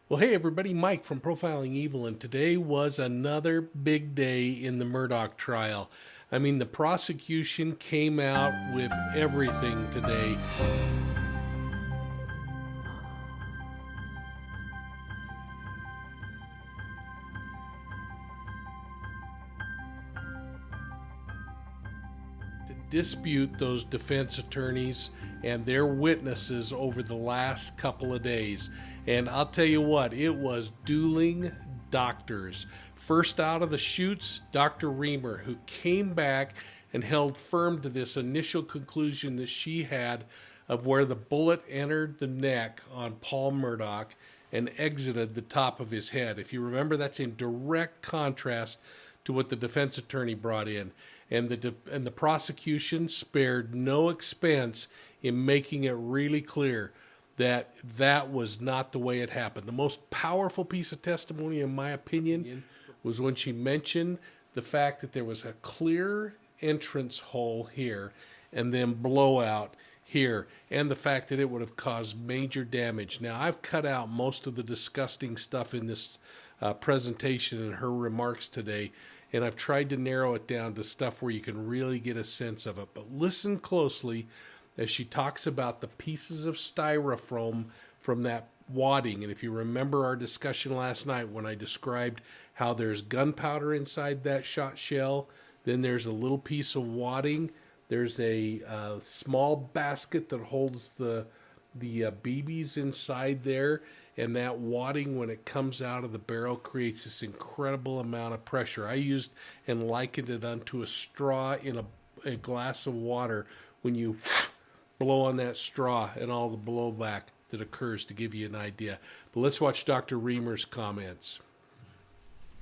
Well, hey everybody, Mike from Profiling Evil, and today was another big day in the Murdaugh trial. I mean, the prosecution came out with everything today. To dispute those defense attorneys and their witnesses over the last couple of days. And I'll tell you what, it was Dueling Doctors. First out of the chutes, Dr. Reamer, who came back and held firm to this initial conclusion that she had of where the bullet entered the neck on Paul Murdaugh and exited the top of his head. If you remember, that's in direct contrast to what the defense attorney brought in. And the prosecution spared no expense in making it really clear that that was not the way it happened. The most powerful piece of testimony, in my opinion, was when she mentioned the fact that there was a clear entrance hole here and then blowout here, and the fact that it would have caused major damage. Now, I've cut out most of the disgusting stuff in this presentation and her remarks today, and I've tried to narrow it down to stuff where you can really get a sense of it. But listen closely as she talks about the pieces of styrofoam from that wadding. And if you remember our discussion last night when I described how there's gunpowder inside that shot shell, then there's a little piece of wadding, there's a small basket that holds the BBs inside there, and that wadding, when it comes out of the barrel, creates this incredible amount of pressure. I used and likened it unto a straw in a glass of water when you blow on that straw and all the blowback that occurs, to give you an idea. But let's watch Dr. Reamer's comments.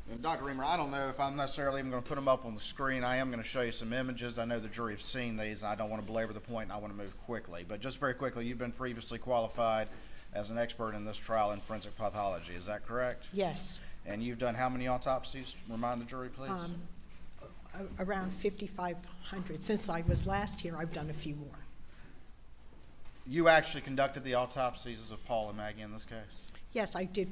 And Dr. Reamer, I don't know if I'm necessarily even going to put them up on the screen. I am going to show you some images. I know the jury have seen these, and I don't want to belabor the point, and I want to move quickly. But just very quickly, you've been previously qualified as an expert in this trial in forensic pathology. Is that correct? Yes. And you've done how many autopsies? Remind the jury, please. Around 5,500. Since I was last here, I've done a few more. You actually conducted the autopsies of Paul and Maggie in this case? Yes, I did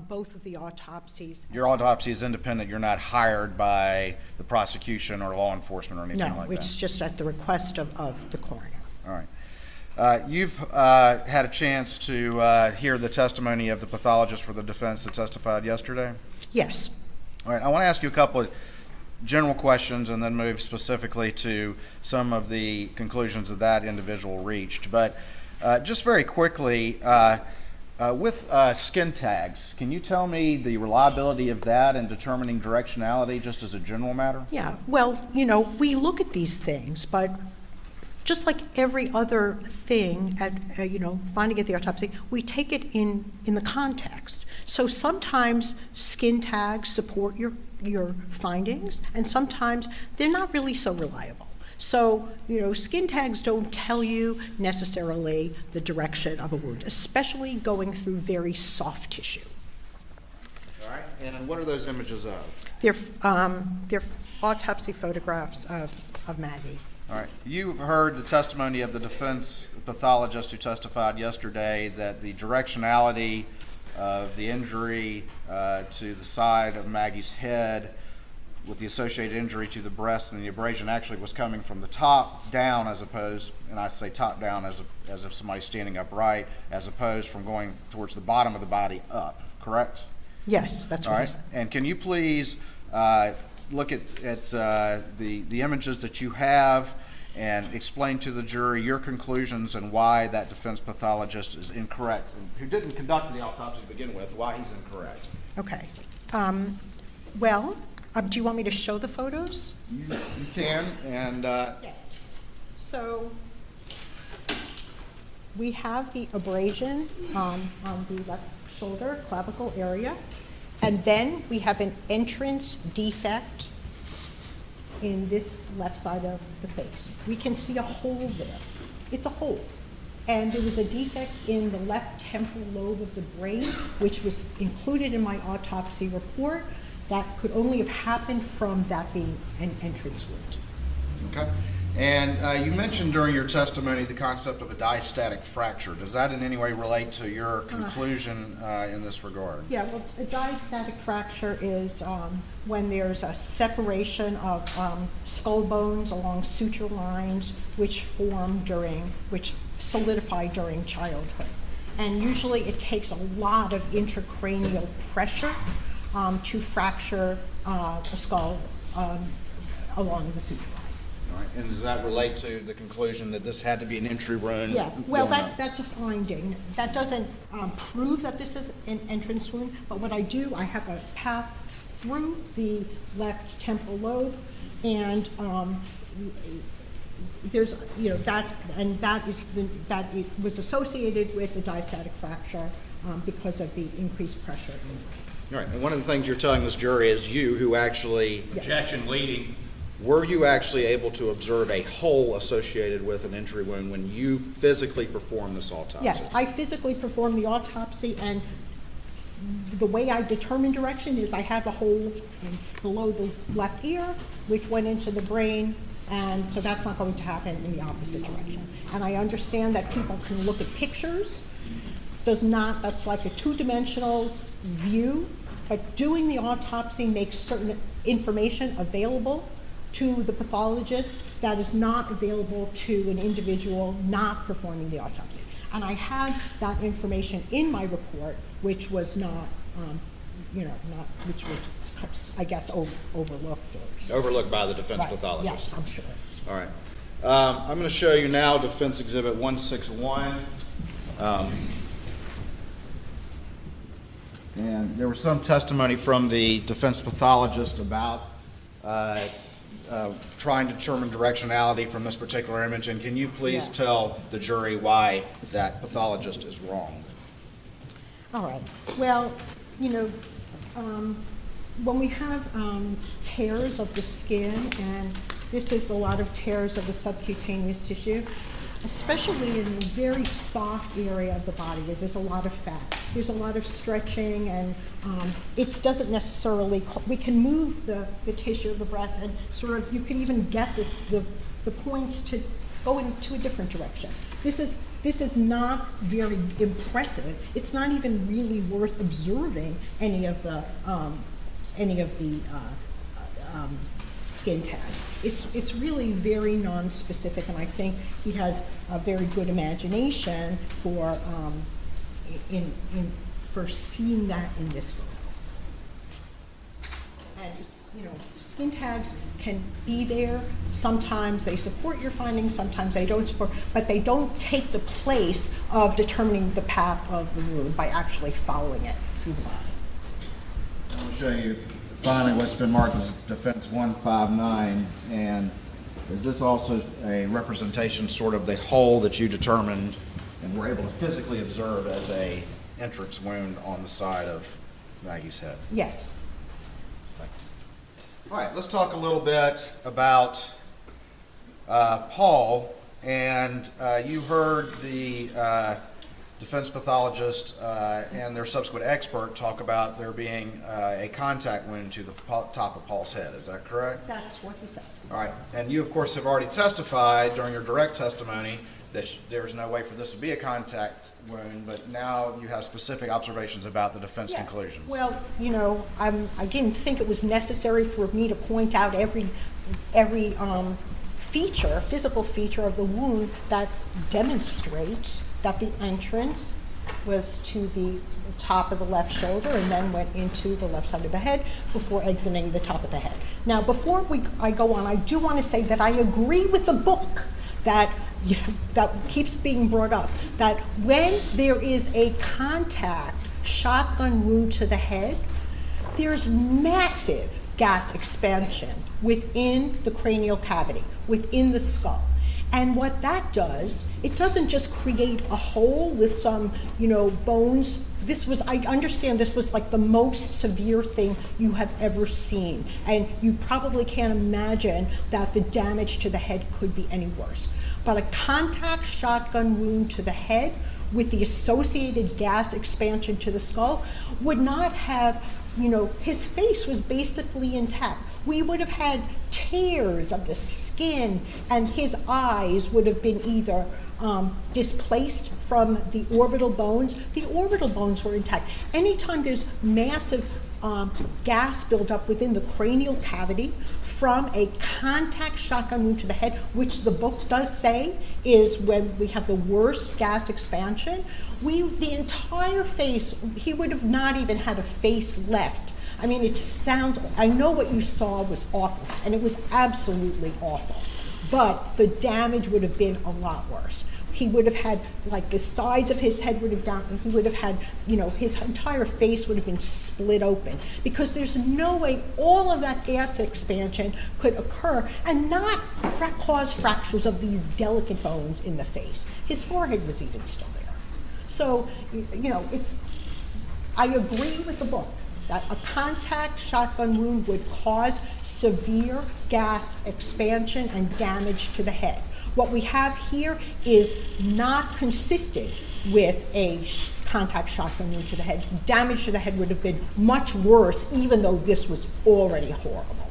both of the autopsies. Your autopsy is independent. You're not hired by the prosecution or law enforcement or anything like that? No, it's just at the request of the coroner. All right. You've had a chance to hear the testimony of the pathologist for the defense that testified yesterday? Yes. All right. I want to ask you a couple of general questions and then move specifically to some of the conclusions that individual reached. But just very quickly, with skin tags, can you tell me the reliability of that in determining directionality, just as a general matter? Yeah, well, we look at these things, but just like every other thing at, finding at the autopsy, we take it in the context. So sometimes skin tags support your findings, and sometimes they're not really so reliable. So, skin tags don't tell you necessarily the direction of a wound, especially going through very soft tissue. All right, and what are those images of? They're autopsy photographs of Maggie. All right. You heard the testimony of the defense pathologist who testified yesterday that the directionality of the injury to the side of Maggie's head with the associated injury to the breast and the abrasion actually was coming from the top down, as opposed, and I say top down as if somebody's standing upright, as opposed from going towards the bottom of the body up, correct? Yes, that's what I said. And can you please look at the images that you have and explain to the jury your conclusions and why that defense pathologist is incorrect, and who didn't conduct the autopsy to begin with, why he's incorrect? Okay. Do you want me to show the photos? You can, and yes. So we have the abrasion on the left shoulder, clavicle area, and then we have an entrance defect in this left side of the face. We can see a hole there. It's a hole. And there was a defect in the left temporal lobe of the brain, which was included in my autopsy report. That could only have happened from that being an entrance wound. okay. And you mentioned during your testimony the concept of a diastatic fracture. Does that in any way relate to your conclusion in this regard? Yeah, well, a diastatic fracture is when there's a separation of skull bones along suture lines which solidify during childhood. And usually it takes a lot of intracranial pressure to fracture a skull along the suture line. All right. And does that relate to the conclusion that this had to be an entry wound? Yeah, well, that's a finding. That doesn't prove that this is an entrance wound, but what I do, I have a path through the left temporal lobe, and there's, that it was associated with the diastatic fracture because of the increased pressure. All right. And one of the things you're telling this jury is you who actually... Objection waiting. Were you actually able to observe a hole associated with an entry wound when you physically performed this autopsy? Yes, I physically performed the autopsy, and the way I determine direction is I have a hole below the left ear, which went into the brain, and so that's not going to happen in the opposite direction. And I understand that people can look at pictures. That's like a two-dimensional view, but doing the autopsy makes certain information available to the pathologist that is not available to an individual not performing the autopsy. And I had that information in my report, which was not, which was, I guess, overlooked. Overlooked by the defense Right. pathologist. Yes, I'm sure. All right. I'm going to show you now Defense Exhibit 161. And there was some testimony from the defense pathologist about trying to determine directionality from this particular image. And can you please tell the jury why that pathologist is wrong? All right. Well, when we have tears of the skin, and this is a lot of tears of the subcutaneous tissue, especially in a very soft area of the body where there's a lot of fat. There's a lot of stretching, and it doesn't necessarily, we can move the tissue of the breast, and sort of, you can even get the points to go into a different direction. This is not very impressive. It's not even really worth observing any of the skin tags. It's really very non-specific, and I think he has a very good imagination for seeing that in this photo. And it's, skin tags can be there. Sometimes they support your findings, sometimes they don't support, but they don't take the place of determining the path of the wound by actually following it through the body. I'm going to show you finally what's been marked as Defense 159, and is this also a representation sort of the hole that you determined and were able to physically observe as a entrance wound on the side of Maggie's head? Yes. All right, let's talk a little bit about Paul, and you heard the defense pathologist and their subsequent expert talk about there being a contact wound to the top of Paul's head. Is that correct? That's what he said. All right, and you of course have already testified during your direct testimony that there's no way for this to be a contact wound, but now you have specific observations about the defense conclusions. Well, I didn't think it was necessary for me to point out every physical feature of the wound that demonstrates that the entrance was to the top of the left shoulder and then went into the left side of the head before exiting the top of the head. Now, before I go on, I do want to say that I agree with the book that keeps being brought up, that when there is a contact shotgun wound to the head, there's massive gas expansion within the cranial cavity, within the skull. And what that does, it doesn't just create a hole with some, bones. I understand this was like the most severe thing you have ever seen. And you probably can't imagine that the damage to the head could be any worse. But a contact shotgun wound to the head with the associated gas expansion to the skull would not have, his face was basically intact. We would have had tears of the skin, and his eyes would have been either displaced from the orbital bones. The orbital bones were intact. Anytime there's massive gas buildup within the cranial cavity from a contact shotgun wound to the head, which the book does say is when we have the worst gas expansion, the entire face, he would have not even had a face left. I mean, I know what you saw was awful, and it was absolutely awful, but the damage would have been a lot worse. He would have had, like, the sides of his head would have down, and he would have had, his entire face would have been split open, because there's no way all of that gas expansion could occur and not cause fractures of these delicate bones in the face. His forehead was even still there. So, I agree with the book that a contact shotgun wound would cause severe gas expansion and damage to the head. What we have here is not consistent with a contact shotgun wound to the head. The damage to the head would have been much worse, even though this was already horrible.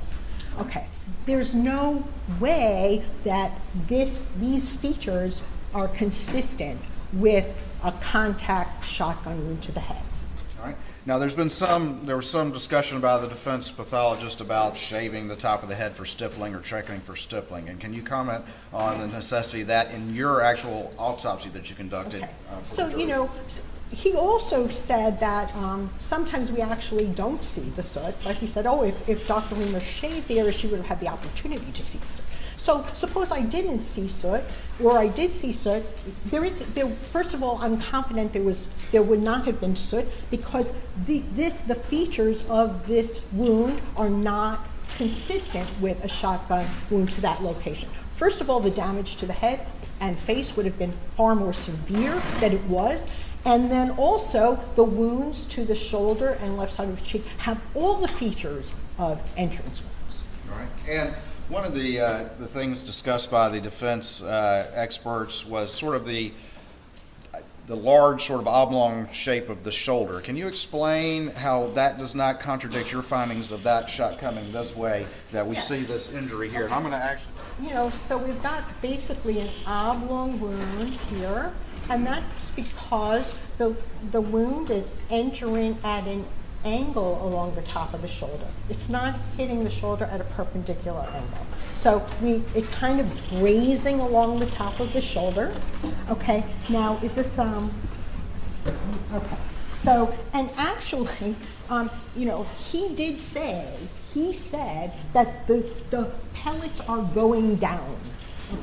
Okay, there's no way that these features are consistent with a contact shotgun wound to the head. All right. Now, there was some discussion by the defense pathologist about shaving the top of the head for stippling or checking for stippling. And can you comment on the necessity of that in your actual autopsy that you conducted? Okay. So, he also said that sometimes we actually don't see the soot. Like he said, if Dr. Lima shaved the area, she would have had the opportunity to see the soot. So suppose I didn't see soot, or I did see soot. First of all, I'm confident there would not have been soot, because the features of this wound are not consistent with a shotgun wound to that location. First of all, the damage to the head and face would have been far more severe than it was. And then also, the wounds to the shoulder and left side of the cheek have all the features of entrance wounds. All right. And one of the things discussed by the defense experts was sort of the large sort of oblong shape of the shoulder. Can you explain how that does not contradict your findings of that shot coming this way, that we see this injury here? And I'm going to actually... So we've got basically an oblong wound here, and that's because the wound is entering at an angle along the top of the shoulder. It's not hitting the shoulder at a perpendicular angle. So it kind of grazing along the top of the shoulder. Okay, now is this, okay. So, and actually, he said that the pellets are going down.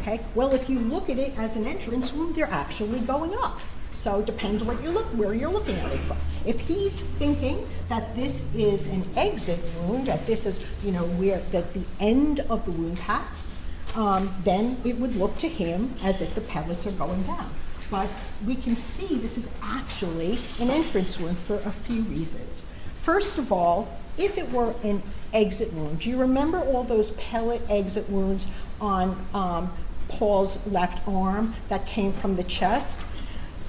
Okay, well, if you look at it as an entrance wound, they're actually going up. So it depends where you're looking at it from. If he's thinking that this is an exit wound, that this is, that the end of the wound path, then it would look to him as if the pellets are going down. But we can see this is actually an entrance wound for a few reasons. First of all, if it were an exit wound, do you remember all those pellet exit wounds on Paul's left arm that came from the chest?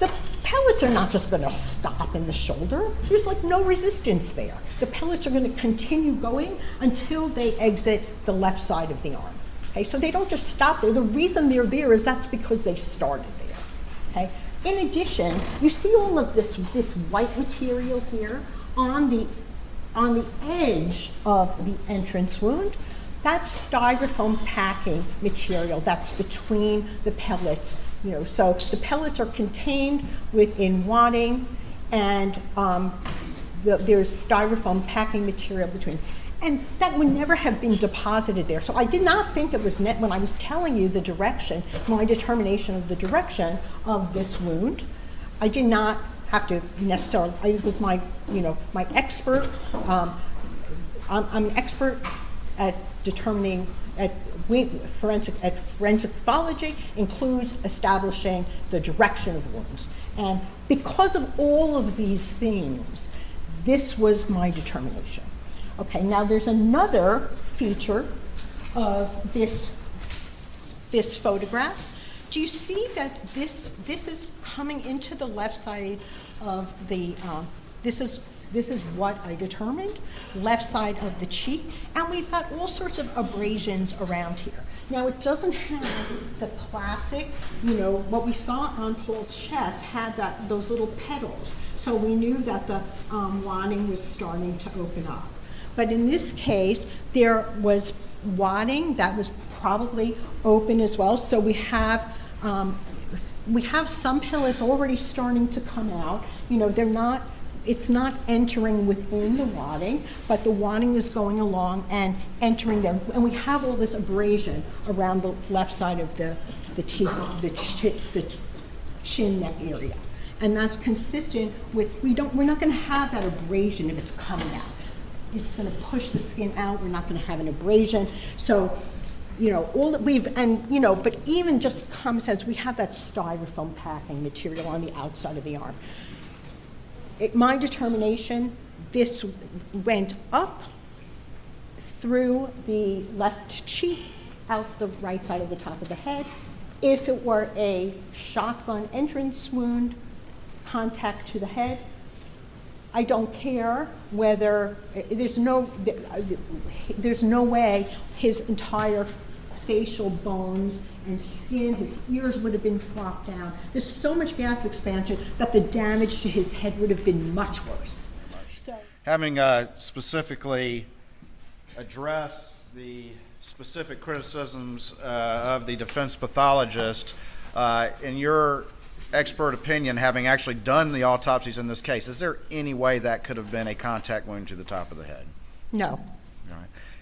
The pellets are not just going to stop in the shoulder. There's like no resistance there. The pellets are going to continue going until they exit the left side of the arm. Okay, so they don't just stop there. The reason they're there is that's because they started there. Okay. In addition, you see all of this white material here on the edge of the entrance wound. That's styrofoam packing material that's between the pellets. So the pellets are contained within wadding, and there's styrofoam packing material between. And that would never have been deposited there. So I did not think it was when I was telling you the direction, my determination of the direction of this wound. I did not have to necessarily, it was my expert, I'm an expert at determining, forensic pathology includes establishing the direction of wounds. And because of all of these things, this was my determination. Okay, now there's another feature of this photograph. Do you see that this is coming into the left side of the, this is This is what I determined, left side of the cheek, and we've got all sorts of abrasions around here. Now, it doesn't have the classic, what we saw on Paul's chest had those little petals, so we knew that the wadding was starting to open up. But in this case, there was wadding that was probably open as well, so we have some pellets already starting to come out. It's not entering within the wadding, but the wadding is going along and entering there. And we have all this abrasion around the left side of the cheek, the chin neck area. And that's consistent with, we're not going to have that abrasion if it's coming out. If it's going to push the skin out, we're not going to have an abrasion. So, all that but even just common sense, we have that styrofoam packing material on the outside of the arm. My determination, this went up through the left cheek, out the right side of the top of the head. If it were a shotgun entrance wound, contact to the head, I don't care whether, there's no way his entire facial bones and skin, his ears would have been flopped down. There's so much gas expansion that the damage to his head would have been much worse. So, having specifically addressed the specific criticisms of the defense pathologist, in your expert opinion, having actually done the autopsies in this case, is there any way that could have been a contact wound to the top of the head? No.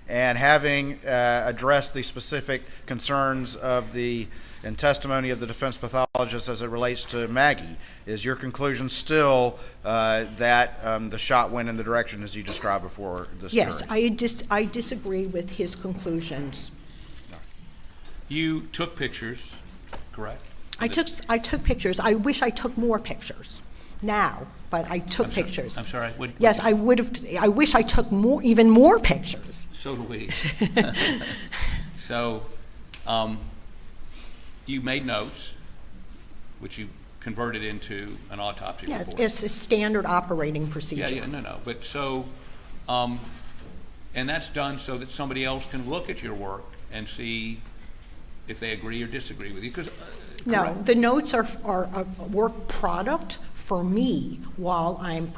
And having addressed the specific concerns and testimony of the defense pathologist as it relates to Maggie, is your conclusion still that the shot went in the direction as you described before this Yes, hearing? I disagree with his conclusions. You took pictures, correct? I took pictures. I wish I took more pictures now, but I took pictures. I'm sorry. Yes, I would have. I wish I took even more pictures. So do we. So, you made notes, which you converted into an autopsy report. Yeah, it's a standard operating procedure. Yeah, no. But so, and that's done so that somebody else can look at your work and see if they agree or disagree with you. No, the notes are a work product for me while I'm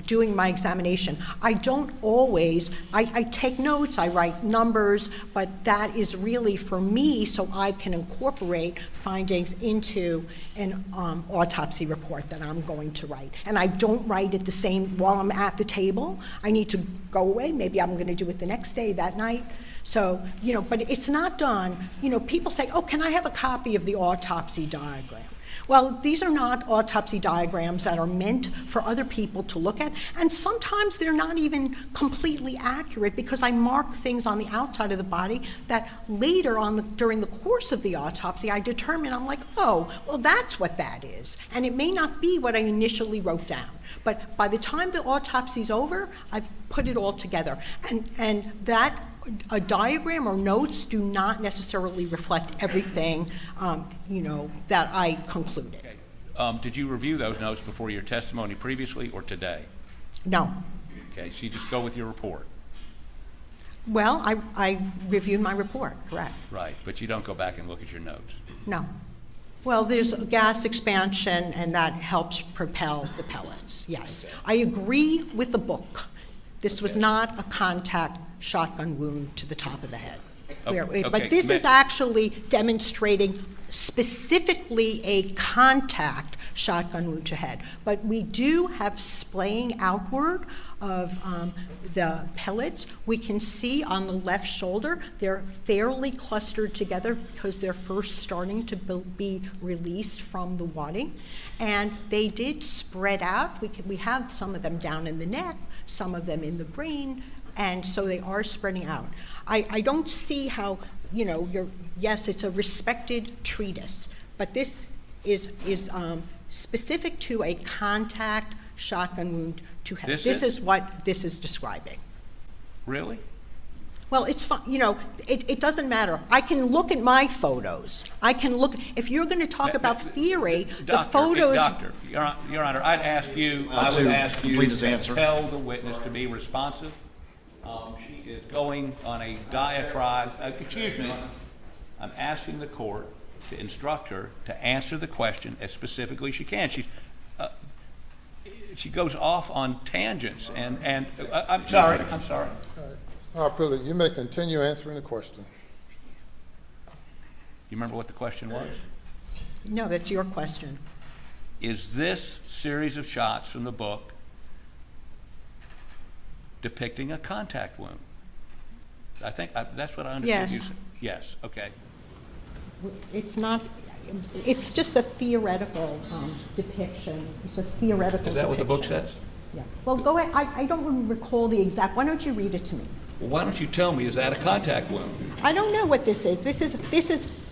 doing my examination. I don't always, I take notes, I write numbers, but that is really for me so I can incorporate findings into an autopsy report that I'm going to write. And I don't write it the same while I'm at the table. I need to go away. Maybe I'm going to do it the next day, that night. So, but it's not done. People say, oh, can I have a copy of the autopsy diagram? Well, these are not autopsy diagrams that are meant for other people to look at, and sometimes they're not even completely accurate because I mark things on the outside of the body that later on during the course of the autopsy I determine, I'm like, oh, well, that's what that is. And it may not be what I initially wrote down. But by the time the autopsy's over, I've put it all together. And that a diagram or notes do not necessarily reflect everything, that I concluded. Okay. Did you review those notes before your testimony previously or today? No. Okay, so you just go with your report. Well, I reviewed my report, correct. Right, but you don't go back and look at your notes. No. Well, there's gas expansion, and that helps propel the pellets, yes. Okay. I agree with the book. This was not a contact shotgun wound to the top of the head. Okay. But this is actually demonstrating specifically a contact shotgun wound to head. But we do have splaying outward of the pellets. We can see on the left shoulder, they're fairly clustered together because they're first starting to be released from the wadding. And they did spread out. We have some of them down in the neck, some of them in the brain, and so they are spreading out. I don't see how, yes, it's a respected treatise, but this is specific to a contact shotgun wound to head. This is what this is describing. Really? Well, it's fine, you know, it doesn't matter. I can look at my photos. I can look, if you're going to talk about theory, the photos. Doctor, Your Honor, I would ask you to tell the witness to be responsive. She is going on a diatribe. Excuse me. I'm asking the court to instruct her to answer the question as specifically as she can. She goes off on tangents, and I'm sorry. All right, Pruitt, you may continue answering the question. You remember what the question was? No, that's your question. Is this series of shots from the book depicting a contact wound? I think that's what I understood. Yes. You said. Yes, okay. It's not, it's just a theoretical depiction. It's a theoretical Is that what the book depiction. says? Yeah. Well, go ahead. I don't recall the exact, why don't you read it to me? Well, why don't you tell me, is that a contact wound? I don't know what this is. This is.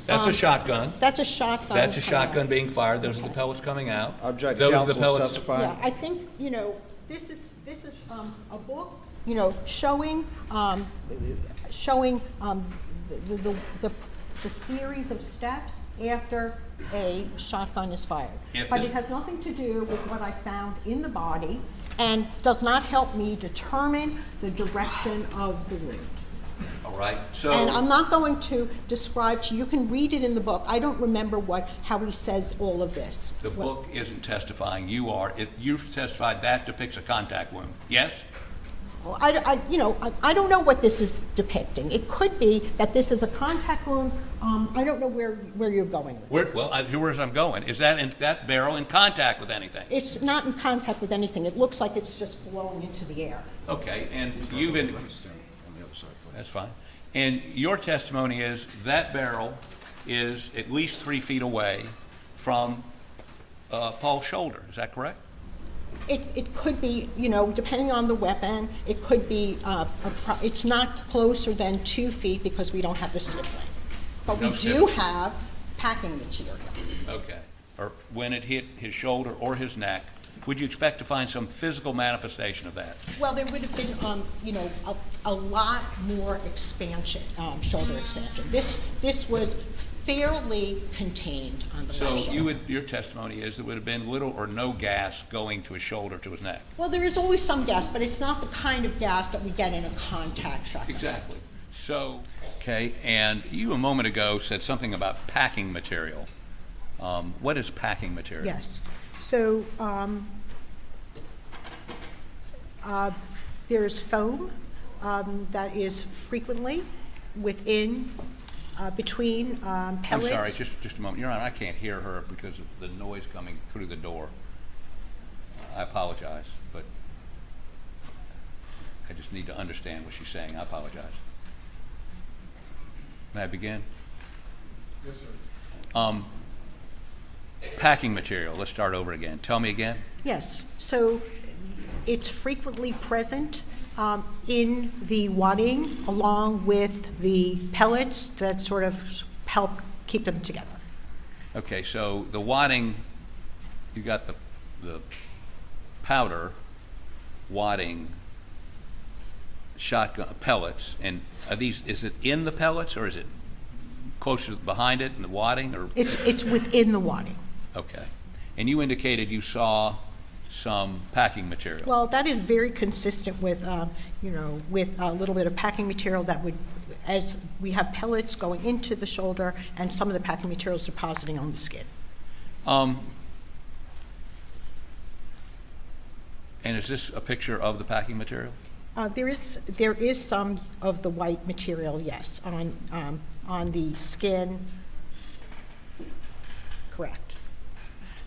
That's a shotgun. That's a shotgun. That's a shotgun being fired. Those are the pellets coming out. Object Those are the counsel pellets. testifying. Yeah, I think, you know, this is a book, you know, showing the series of steps after a shotgun is fired. But it has nothing to do with what I found in the body and does not help me determine the direction of the wound. All right, so. And I'm not going to describe to you, you can read it in the book. I don't remember how he says all of this. The book isn't testifying, you are. If you've testified that depicts a contact wound, yes? Well, I don't know what this is depicting. It could be that this is a contact wound. I don't know where you're going with this. Well, here's where I'm going. Is that barrel in contact with anything? It's not in contact with anything. It looks like it's just blowing into the air. Okay, and you've been. That's fine. And your testimony is that barrel is at least 3 feet away from Paul's shoulder. Is that correct? It could be, you know, depending on the weapon, it could be, it's not closer than 2 feet because we don't have the sibling. But we do have packing material. Okay. Or when it hit his shoulder or his neck, would you expect to find some physical manifestation of that? Well, there would have been, you know, a lot more expansion, shoulder expansion. This was fairly contained on the left shoulder. So your testimony is there would have been little or no gas going to his shoulder to his neck? Well, there is always some gas, but it's not the kind of gas that we get in a contact shotgun. Exactly. So, okay, and you a moment ago said something about packing material. What is packing material? Yes. So there's foam that is frequently within, between pellets. I'm sorry, just a moment. Your Honor, I can't hear her because of the noise coming through the door. I apologize, but I just need to understand what she's saying. I apologize. May I begin? Yes, sir. Packing material, let's start over again. Tell me again. Yes. So it's frequently present in the wadding along with the pellets that sort of help keep them together. Okay, so the wadding, you got the powder, wadding, shotgun pellets, and are these? Is it in the pellets or is it closer behind it in the wadding? Or it's within the wadding. Okay, and you indicated you saw some packing material. Well, that is very consistent with, you know, with a little bit of packing material that would, as we have pellets going into the shoulder and some of the packing materials depositing on the skin. And is this a picture of the packing material? There is some of the white material, yes, on the skin. Correct.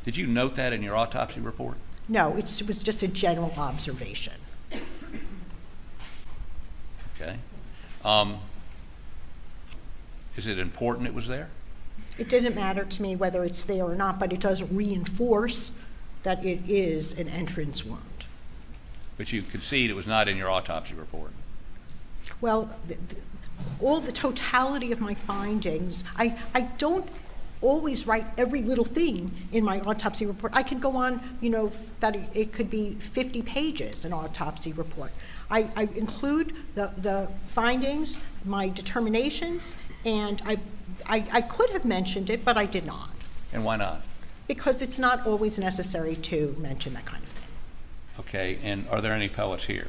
Did you note that in your autopsy report? No, it was just a general observation. Okay. Is it important it was there? It didn't matter to me whether it's there or not, but it does reinforce that it is an entrance wound. But you concede it was not in your autopsy report. Well, all the totality of my findings, I don't always write every little thing in my autopsy report. I could go on, that it could be 50 pages, an autopsy report. I include the findings, my determinations, and I could have mentioned it, but I did not. And why not? Because it's not always necessary to mention that kind of thing. Okay, and are there any pellets here?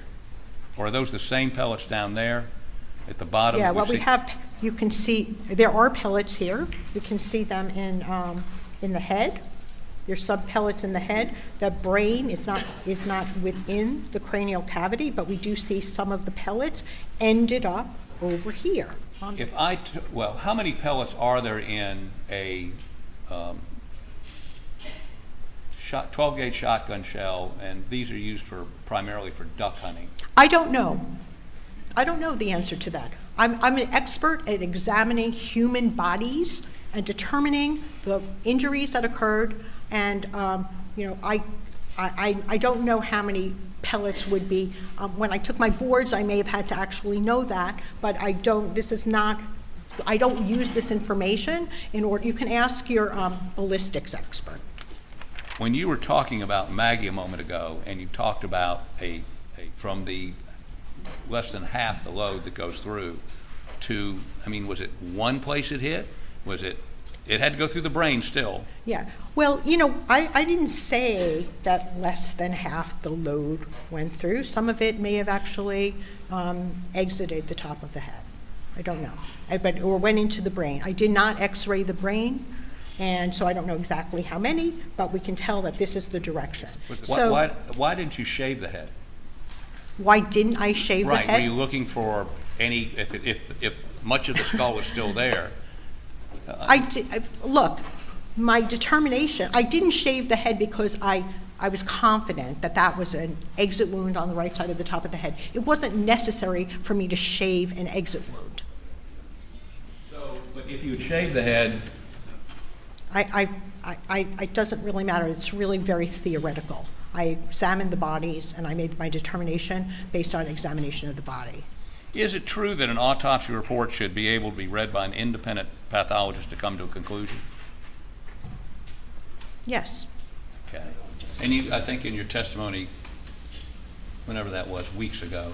Or are those the same pellets down there at the bottom? Yeah, well, you can see, there are pellets here. You can see them in the head. There's some pellets in the head. The brain is not within the cranial cavity, but we do see some of the pellets ended up over here. Well, how many pellets are there in a 12-gauge shotgun shell, and these are used primarily for duck hunting? I don't know. I don't know the answer to that. I'm an expert at examining human bodies and determining the injuries that occurred, and I don't know how many pellets would be. When I took my boards, I may have had to actually know that, but I don't use this information in order. You can ask your ballistics expert. When you were talking about Maggie a moment ago, and you talked about from the less than half the load that goes through to, was it one place it hit? Was it had to go through the brain still? Yeah, well, I didn't say that less than half the load went through. Some of it may have actually exited the top of the head. I don't know, or went into the brain. I did not x-ray the brain, and so I don't know exactly how many, but we can tell that this is the direction. Why didn't you shave the head? Why didn't I shave the head? Right, were you looking for any, if much of the skull was still there? Look, my determination, I didn't shave the head because I was confident that was an exit wound on the right side of the top of the head. It wasn't necessary for me to shave an exit wound. So, but if you had shaved the head... It doesn't really matter. It's really very theoretical. I examined the bodies, and I made my determination based on examination of the body. Is it true that an autopsy report should be able to be read by an independent pathologist to come to a conclusion? Yes. Okay. And I think in your testimony, whenever that was, weeks ago,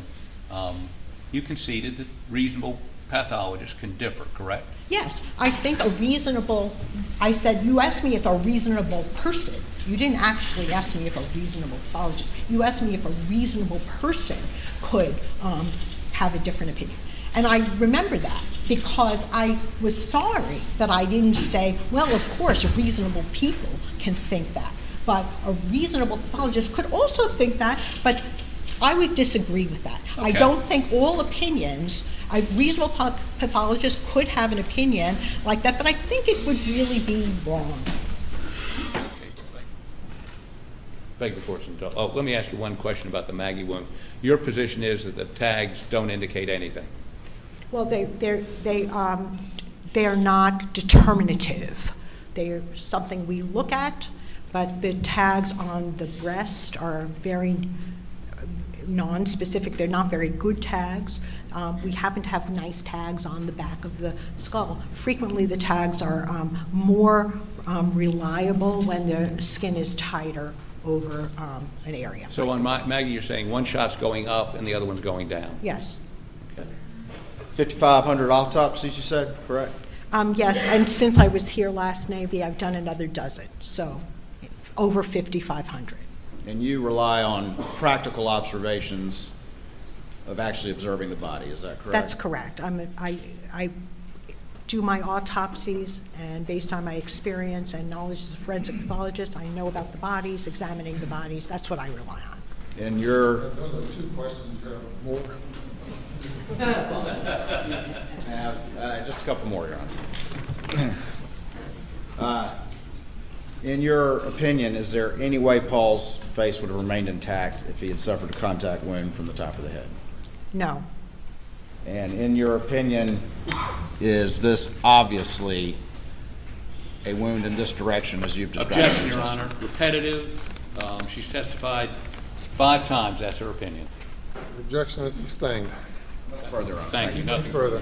you conceded that reasonable pathologists can differ, correct? Yes. I think I said, you asked me if a reasonable person, you didn't actually ask me if a reasonable pathologist, you asked me if a reasonable person could have a different opinion. And I remember that because I was sorry that I didn't say, well, of course, reasonable people can think that. But a reasonable pathologist could also think that, but I would disagree with that. Okay. I don't think all opinions, a reasonable pathologist could have an opinion like that, but I think it would really be wrong. Beg the court's indulgence. Oh, let me ask you one question about the Maggie wound. Your position is that the tags don't indicate anything. Well, they are not determinative. They're something we look at, but the tags on the breast are very non-specific. They're not very good tags. We happen to have nice tags on the back of the skull. Frequently, the tags are more reliable when the skin is tighter over an area. So on Maggie, you're saying one shot's going up and the other one's going down? Yes. Okay. 5,500 autopsies, you said, correct? Yes, and since I was here last Navy, I've done another dozen, so over 5,500. And you rely on practical observations of actually observing the body, is that correct? That's correct. I do my autopsies, and based on my experience and knowledge as a forensic pathologist, I know about the bodies, examining the bodies. That's what I rely on. And your... Those are 2 questions. You have more? I have just a couple more, Your Honor. In your opinion, is there any way Paul's face would have remained intact if he had suffered a contact wound from the top of the head? No. And in your opinion, is this obviously a wound in this direction as you've described? Objection, Your Honor. Repetitive. She's testified 5 times. That's her opinion. The objection is sustained. Further on. Thank you. Nothing further.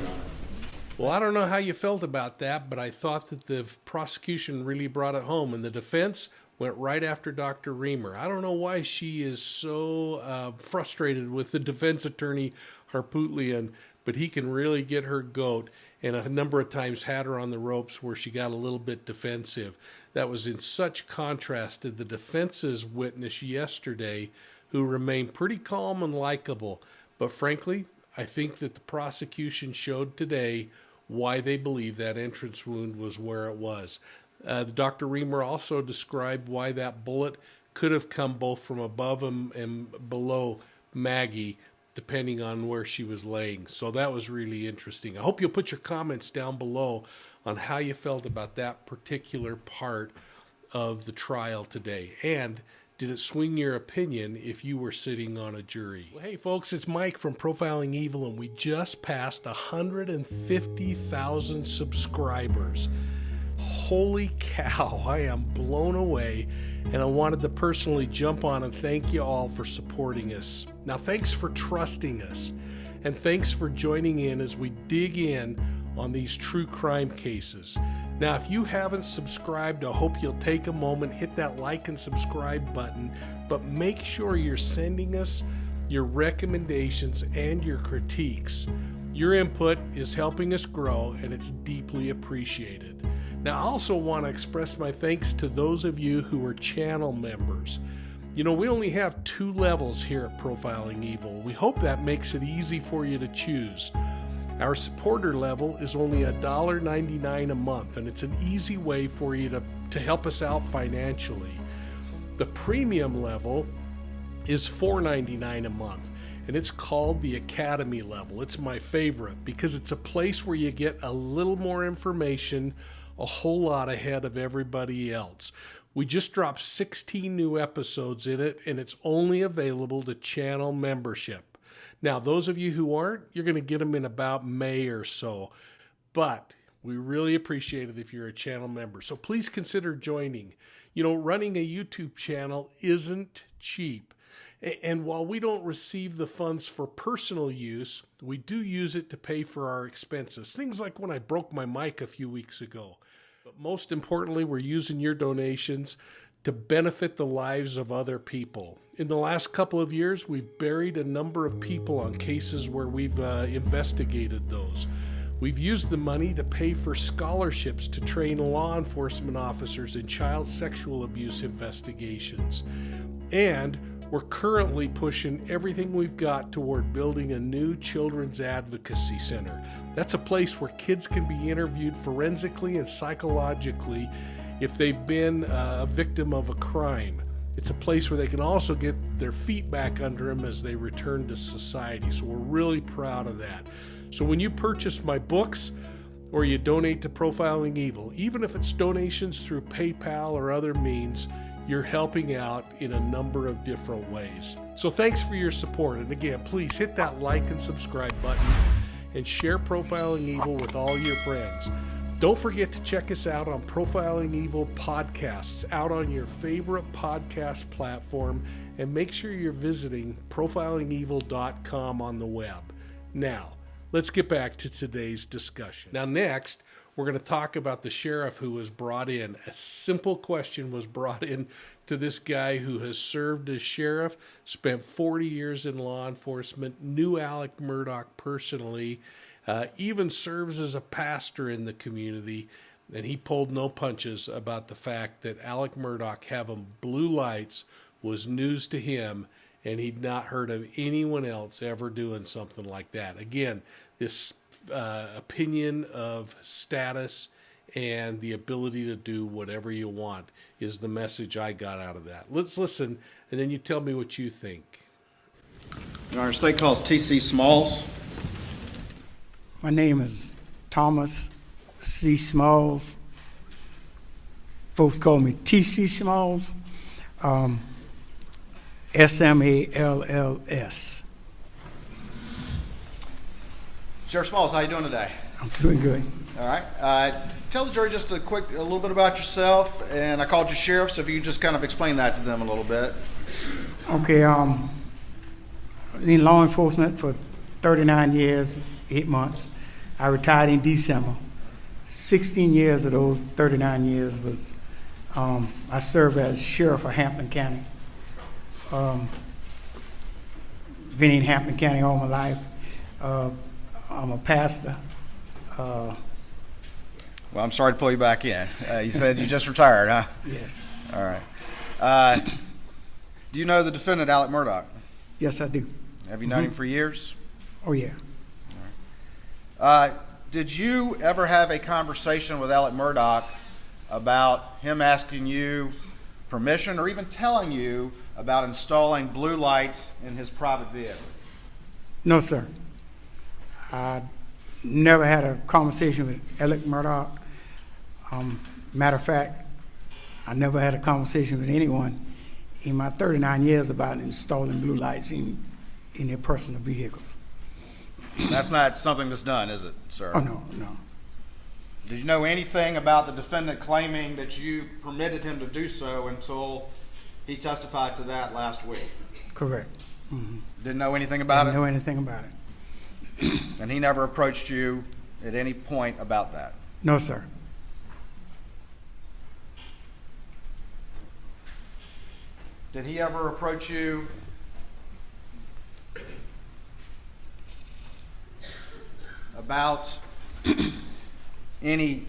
Well, I don't know how you felt about that, but I thought that the prosecution really brought it home, and the defense went right after Dr. Reamer. I don't know why she is so frustrated with the defense attorney, Harpootlian, but he can really get her goat, and a number of times had her on the ropes where she got a little bit defensive. That was in such contrast to the defense's witness yesterday, who remained pretty calm and likable. But frankly, I think that the prosecution showed today why they believe that entrance wound was where it was. Dr. Reamer also described why that bullet could have come both from above and below Maggie, depending on where she was laying. So that was really interesting. I hope you'll put your comments down below on how you felt about that particular part of the trial today. And did it swing your opinion if you were sitting on a jury? Well, hey folks, it's Mike from Profiling Evil, and we just passed 150,000 subscribers. Holy cow, I am blown away, and I wanted to personally jump on and thank you all for supporting us. Now, thanks for trusting us, and thanks for joining in as we dig in on these true crime cases. Now, if you haven't subscribed, I hope you'll take a moment, hit that like and subscribe button, but make sure you're sending us your recommendations and your critiques. Your input is helping us grow, and it's deeply appreciated. Now, I also want to express my thanks to those of you who are channel members. You know, we only have 2 levels here at Profiling Evil. We hope that makes it easy for you to choose. Our supporter level is only $1.99 a month, and it's an easy way for you to help us out financially. The premium level is $4.99 a month, and it's called the Academy level. It's my favorite because it's a place where you get a little more information, a whole lot ahead of everybody else. We just dropped 16 new episodes in it, and it's only available to channel membership. Now, those of you who aren't, you're going to get them in about May or so, but we really appreciate it if you're a channel member. So please consider joining. You know, running a YouTube channel isn't cheap. And while we don't receive the funds for personal use, we do use it to pay for our expenses. Things like when I broke my mic a few weeks ago. But most importantly, we're using your donations to benefit the lives of other people. In the last couple of years, we've buried a number of people on cases where we've investigated those. We've used the money to pay for scholarships to train law enforcement officers in child sexual abuse investigations. And we're currently pushing everything we've got toward building a new children's advocacy center. That's a place where kids can be interviewed forensically and psychologically if they've been a victim of a crime. It's a place where they can also get their feet back under them as they return to society. So we're really proud of that. So when you purchase my books or you donate to Profiling Evil, even if it's donations through PayPal or other means, you're helping out in a number of different ways. So thanks for your support. And again, please hit that like and subscribe button and share Profiling Evil with all your friends. Don't forget to check us out on Profiling Evil podcasts out on your favorite podcast platform, and make sure you're visiting profilingevil.com on the web. Now, let's get back to today's discussion. Now, next, we're going to talk about the sheriff who was brought in. A simple question was brought in to this guy who has served as sheriff, spent 40 years in law enforcement, knew Alex Murdaugh personally, even serves as a pastor in the community, and he pulled no punches about the fact that Alex Murdaugh having blue lights was news to him, and he'd not heard of anyone else ever doing something like that. Again, this opinion of status and the ability to do whatever you want is the message I got out of that. Let's listen, and then you tell me what you think. Our state calls T.C. Smalls. My name is Thomas C. Smalls. Folks call me T.C. Smalls. S-M-A-L-L-S. Sheriff Smalls, how you doing today? I'm doing good. All right. Tell the jury just a little bit about yourself, and I called you sheriff, so if you could just kind of explain that to them a little bit. Okay, in law enforcement for 39 years, 8 months. I retired in December. 16 years of those 39 years was, I served as sheriff of Hampton County. Been in Hampton County all my life. I'm a pastor. Well, I'm sorry to pull you back in. You said you just retired, huh? Yes. All right. Do you know the defendant, Alex Murdaugh? Yes, I do. Have you known him for years? Oh, yeah. Did you ever have a conversation with Alex Murdaugh about him asking you permission or even telling you about installing blue lights in his private vehicle? No, sir. I never had a conversation with Alex Murdaugh. Matter of fact, I never had a conversation with anyone in my 39 years about installing blue lights in their personal vehicles. That's not something that's done, is it, sir? Oh, no, no. Did you know anything about the defendant claiming that you permitted him to do so until he testified to that last week? Correct. Mm-hmm. Didn't know anything about Didn't it? know anything about it. And he never approached you at any point about that? No, sir. Did he ever approach you about any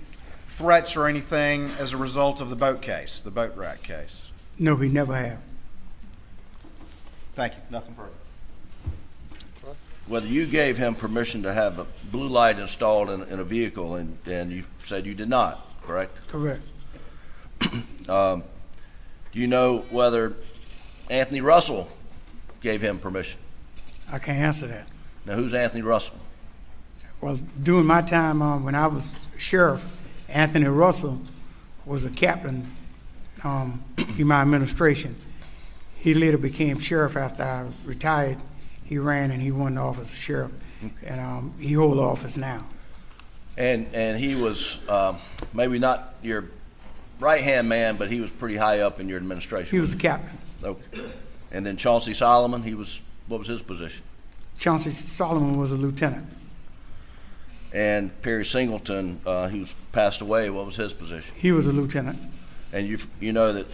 threats or anything as a result of the boat case, the boat wreck case? No, we never have. Thank you. Nothing further. Whether you gave him permission to have a blue light installed in a vehicle, and you said you did not, correct? Correct. Do you know whether Anthony Russell gave him permission? I can't answer that. Now, who's Anthony Russell? Well, during my time when I was sheriff, Anthony Russell was a captain in my administration. He later became sheriff after I retired. He ran and he won the office of sheriff, and he holds the office now. And he was maybe not your right-hand man, but he was pretty high up in your administration. He was a captain. Okay. And then Chauncey Solomon, what was his position? Chauncey Solomon was a lieutenant. And Perry Singleton, he was passed away. What was his position? He was a lieutenant. And you know that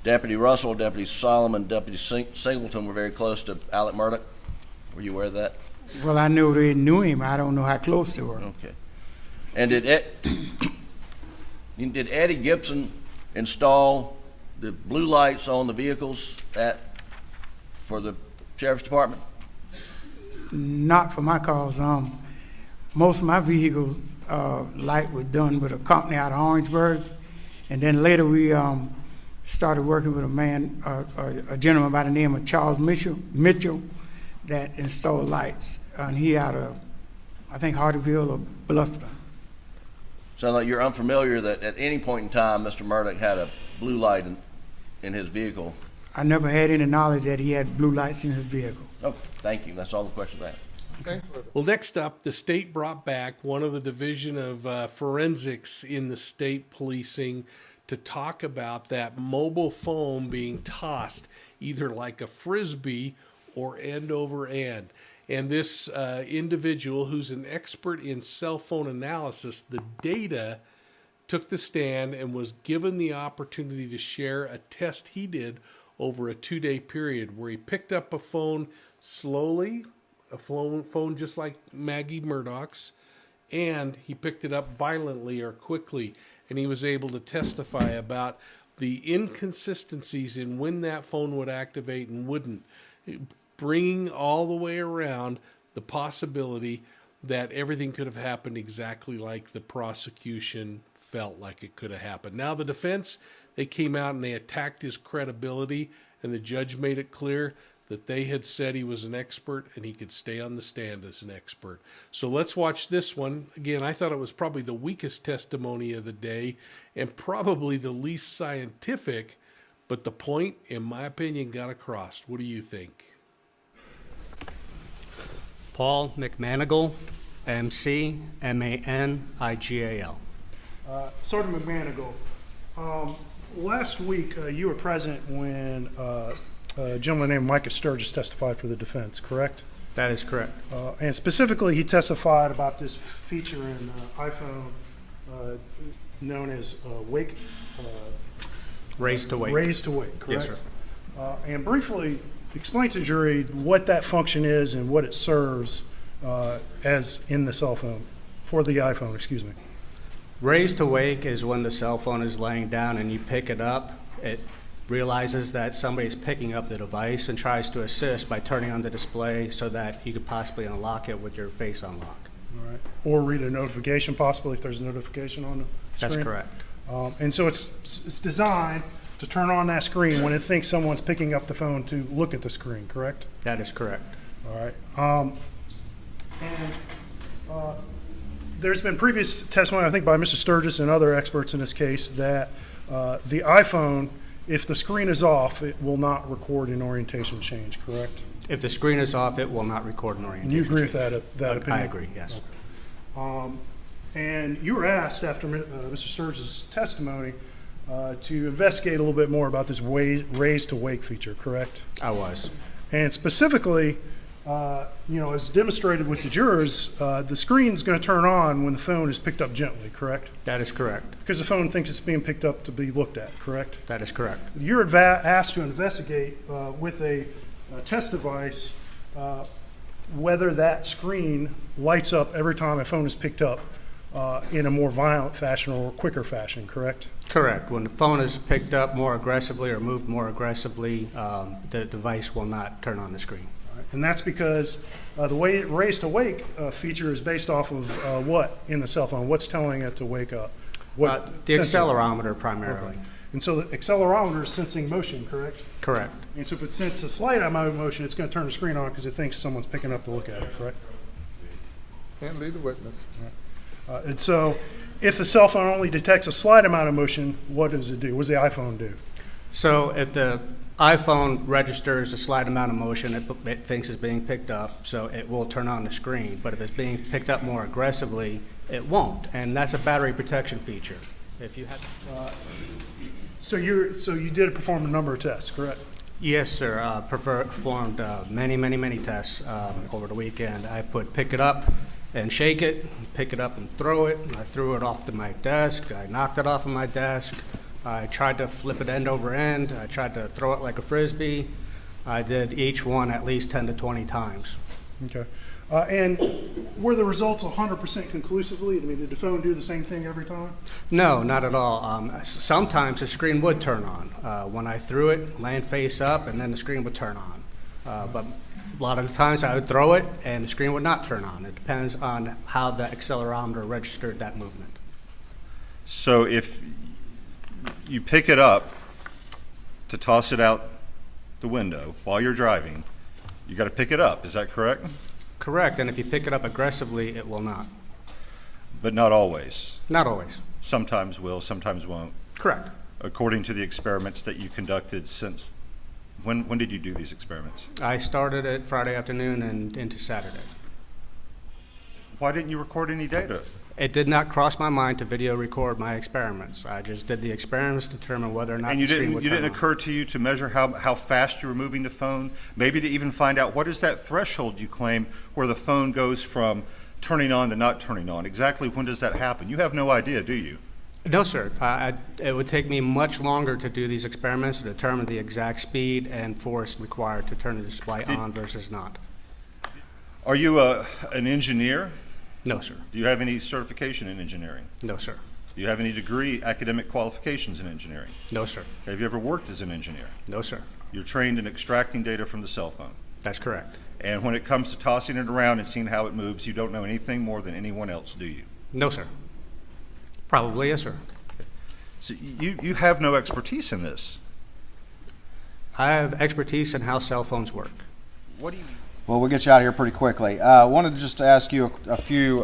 Deputy Russell, Deputy Solomon, Deputy Singleton were very close to Alex Murdaugh. Were you aware of that? Well, I knew they knew him. I don't know how close they were. Okay. And did Eddie Gibson install the blue lights on the vehicles for the sheriff's department? Not for my cause. Most of my vehicles light was done with a company out of Orangeburg, and then later we started working with a gentleman by the name of Charles Mitchell that installed lights, and he out of, I think, Hardyville or Bluffton. Sounds like you're unfamiliar that at any point in time Mr. Murdaugh had a blue light in his vehicle. I never had any knowledge that he had blue lights in his vehicle. Okay, thank you. That's all the questions I have. Okay. Well, next up, the state brought back one of the Division of Forensics in the state policing to talk about that mobile phone being tossed either like a frisbee or end over end. And this individual, who's an expert in cell phone analysis, the data, took the stand and was given the opportunity to share a test he did over a 2-day period where he picked up a phone slowly, a phone just like Maggie Murdaugh's, and he picked it up violently or quickly, and he was able to testify about the inconsistencies in when that phone would activate and wouldn't, bringing all the way around the possibility that everything could have happened exactly like the prosecution felt like it could have happened. Now the defense, they came out and they attacked his credibility, and the judge made it clear that they had said he was an expert and he could stay on the stand as an expert. So let's watch this one. Again, I thought it was probably the weakest testimony of the day and probably the least scientific, but the point, in my opinion, got across. What do you think? Paul McManigal, MC, M-A-N-I-G-A-L. Sergeant McManigal, last week you were present when a gentleman named Micah Sturgis testified for the defense, correct? That is correct. And specifically, he testified about this feature in iPhone known as wake. Raise to wake. Raise to wake, correct? Yes, sir. And briefly explain to the jury what that function is and what it serves as in the cell phone, for the iPhone, excuse me. Raise to wake is when the cell phone is laying down and you pick it up. It realizes that somebody's picking up the device and tries to assist by turning on the display so that you could possibly unlock it with your face unlock. All right. Or read a notification possibly if there's a notification on the screen. That's correct. And so it's designed to turn on that screen when it thinks someone's picking up the phone to look at the screen, correct? That is correct. All right. There's been previous testimony, I think, by Mr. Sturgis and other experts in this case that the iPhone, if the screen is off, it will not record an orientation change, correct? If the screen is off, it will not record an orientation. And you agree with that opinion? I agree, yes. Okay. And you were asked after Mr. Sturgis' testimony to investigate a little bit more about this raise to wake feature, correct? I was. And specifically, as demonstrated with the jurors, the screen's going to turn on when the phone is picked up gently, correct? That is correct. Because the phone thinks it's being picked up to be looked at, correct? That is correct. You're asked to investigate with a test device whether that screen lights up every time a phone is picked up in a more violent fashion or quicker fashion, correct? Correct. When the phone is picked up more aggressively or moved more aggressively, the device will not turn on the screen. And that's because the way raise to wake feature is based off of what in the cell phone? What's telling it to wake up? The accelerometer primarily. Okay. And so the accelerometer is sensing motion, correct? Correct. And so if it senses a slight amount of motion, it's going to turn the screen on because it thinks someone's picking up to look at it, correct? Can't lead the witness. And so if the cell phone only detects a slight amount of motion, what does it do? What does the iPhone do? So if the iPhone registers a slight amount of motion, it thinks it's being picked up, so it will turn on the screen. But if it's being picked up more aggressively, it won't. And that's a battery protection feature. If you had, So you did perform a number of tests, correct? yes, sir. Performed many tests over the weekend. I pick it up and shake it, pick it up and throw it. I threw it off to my desk. I knocked it off of my desk. I tried to flip it end over end. I tried to throw it like a Frisbee. I did each one at least 10 to 20 times. Okay. And were the results 100% conclusively? I mean, did the phone do the same thing every time? No, not at all. Sometimes the screen would turn on. When I threw it, land face up, and then the screen would turn on. But a lot of the times I would throw it, and the screen would not turn on. It depends on how the accelerometer registered that movement. So if you pick it up to toss it out the window while you're driving, you got to pick it up. Is that correct? Correct, and if you pick it up aggressively, it will not. But not always. Not always. Sometimes will, sometimes won't. Correct. According to the experiments that you conducted since, when did you do these experiments? I started it Friday afternoon and into Saturday. Why didn't you record any data? It did not cross my mind to video record my experiments. I just did the experiments to determine whether or not And the screen would you turn didn't on. occur to you to measure how fast you were moving the phone? Maybe to even find out what is that threshold you claim where the phone goes from turning on to not turning on? Exactly when does that happen? You have no idea, do you? No, sir. It would take me much longer to do these experiments to determine the exact speed and force required to turn the display on versus not. Are you an engineer? No, sir. Do you have any certification in engineering? No, sir. Do you have any degree, academic qualifications in engineering? No, sir. Have you ever worked as an engineer? No, sir. You're trained in extracting data from the cell phone. That's correct. And when it comes to tossing it around and seeing how it moves, you don't know anything more than anyone else, do you? No, sir. Probably, yes, sir. So you have no expertise in this. I have expertise in how cell phones work. What do you mean? Well, we'll get you out of here pretty quickly. I wanted to just ask you a few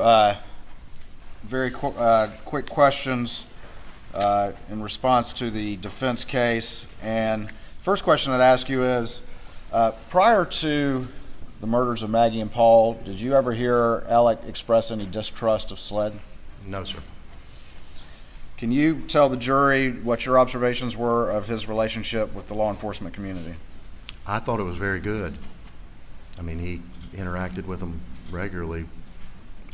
very quick questions in response to the defense case. And first question I'd ask you is, prior to the murders of Maggie and Paul, did you ever hear Alec express any distrust of SLED? No, sir. Can you tell the jury what your observations were of his relationship with the law enforcement community? I thought it was very good. I mean, he interacted with them regularly,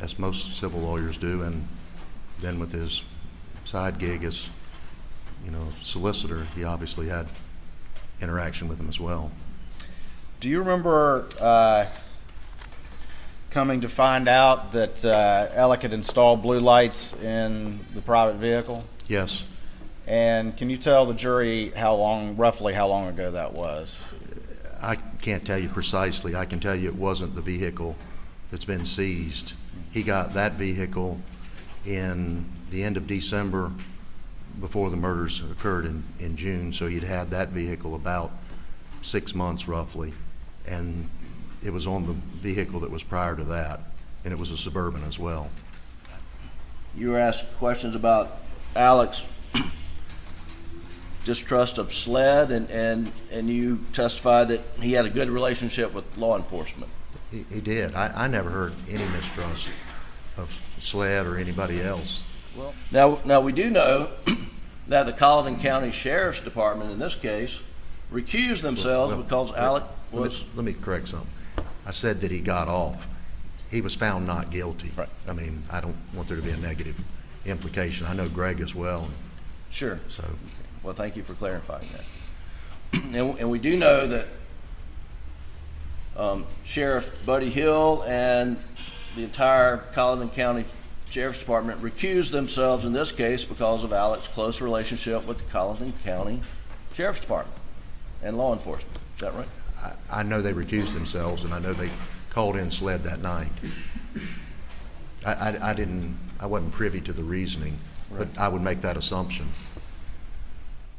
as most civil lawyers do, and then with his side gig as, solicitor, he obviously had interaction with them as well. Do you remember coming to find out that Alec had installed blue lights in the private vehicle? Yes. And can you tell the jury roughly how long ago that was? I can't tell you precisely. I can tell you it wasn't the vehicle that's been seized. He got that vehicle in the end of December before the murders occurred in June, so he'd had that vehicle about 6 months roughly, and it was on the vehicle that was prior to that, and it was a Suburban as well. You were asked questions about Alex distrust of SLED, and you testified that he had a good relationship with law enforcement. He did. I never heard any mistrust of SLED or anybody else. Well, now we do know that the Colleton County Sheriff's Department, in this case, recused themselves because Alec was... Let me correct something. I said that he got off. He was found not guilty. Right. I mean, I don't want there to be a negative implication. I know Greg as well. Sure. So... Well, thank you for clarifying that. And we do know that Sheriff Buddy Hill and the entire Colleton County Sheriff's Department recused themselves in this case because of Alec's close relationship with the Colleton County Sheriff's Department and law enforcement. Is that right? I know they recused themselves, and I know they called in SLED that night. I wasn't privy to the reasoning, but I would make that assumption.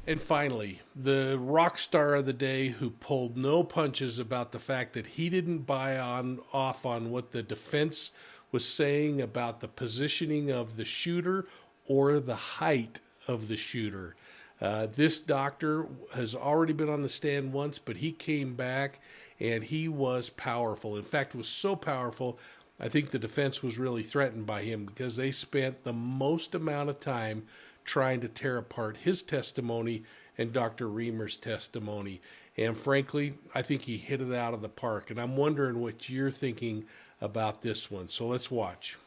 And finally, the rock star of the day who pulled no punches about the fact that he didn't buy off on what the defense was saying about the positioning of the shooter or the height of the shooter. This doctor has already been on the stand once, but he came back and he was powerful. In fact, it was so powerful, I think the defense was really threatened by him because they spent the most amount of time trying to tear apart his testimony and Dr. Reamer's testimony. And frankly, I think he hit it out of the park. And I'm wondering what you're thinking about this one. So let's watch.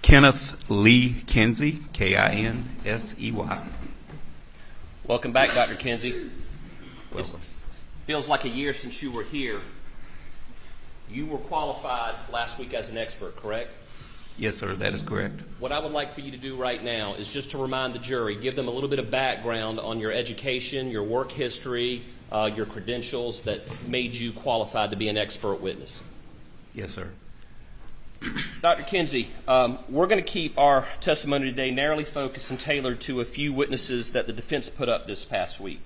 Kenneth Lee Kinsey, Kinsey. Welcome back, Dr. Kinsey. Welcome. It feels like a year since you were here. You were qualified last week as an expert, correct? Yes, sir, that is correct. What I would like for you to do right now is just to remind the jury, give them a little bit of background on your education, your work history, your credentials that made you qualified to be an expert witness. Yes, sir. Dr. Kinsey, we're going to keep our testimony today narrowly focused and tailored to a few witnesses that the defense put up this past week.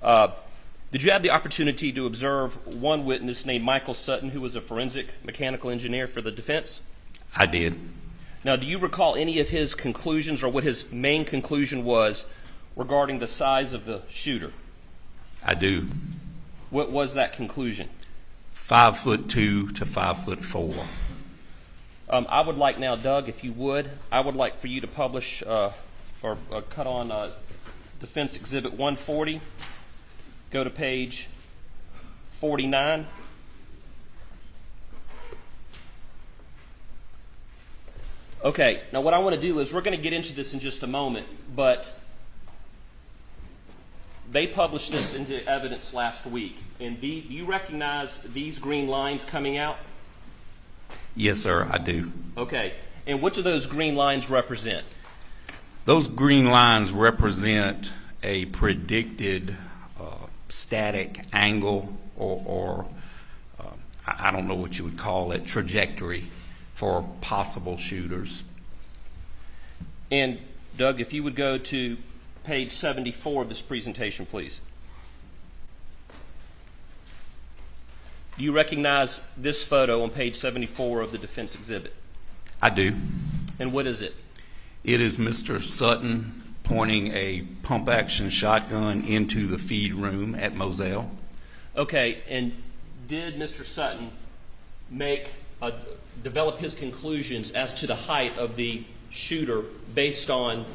Did you have the opportunity to observe one witness named Michael Sutton, who was a forensic mechanical engineer for the defense? I did. Now, do you recall any of his conclusions or what his main conclusion was regarding the size of the shooter? I do. What was that conclusion? 5'2" to 5'4". I would like now, Doug, if you would, I would like for you to publish or cut on Defense Exhibit 140. Go to page 49. Okay, now what I want to do is we're going to get into this in just a moment, but they published this into evidence last week. And do you recognize these green lines coming out? Yes, sir, I do. Okay, and what do those green lines represent? Those green lines represent a predicted static angle or I don't know what you would call it, trajectory for possible shooters. And Doug, if you would go to page 74 of this presentation, please. Do you recognize this photo on page 74 of the defense exhibit? I do. And what is it? It is Mr. Sutton pointing a pump-action shotgun into the feed room at Moselle. Okay, and did Mr. Sutton develop his conclusions as to the height of the shooter based on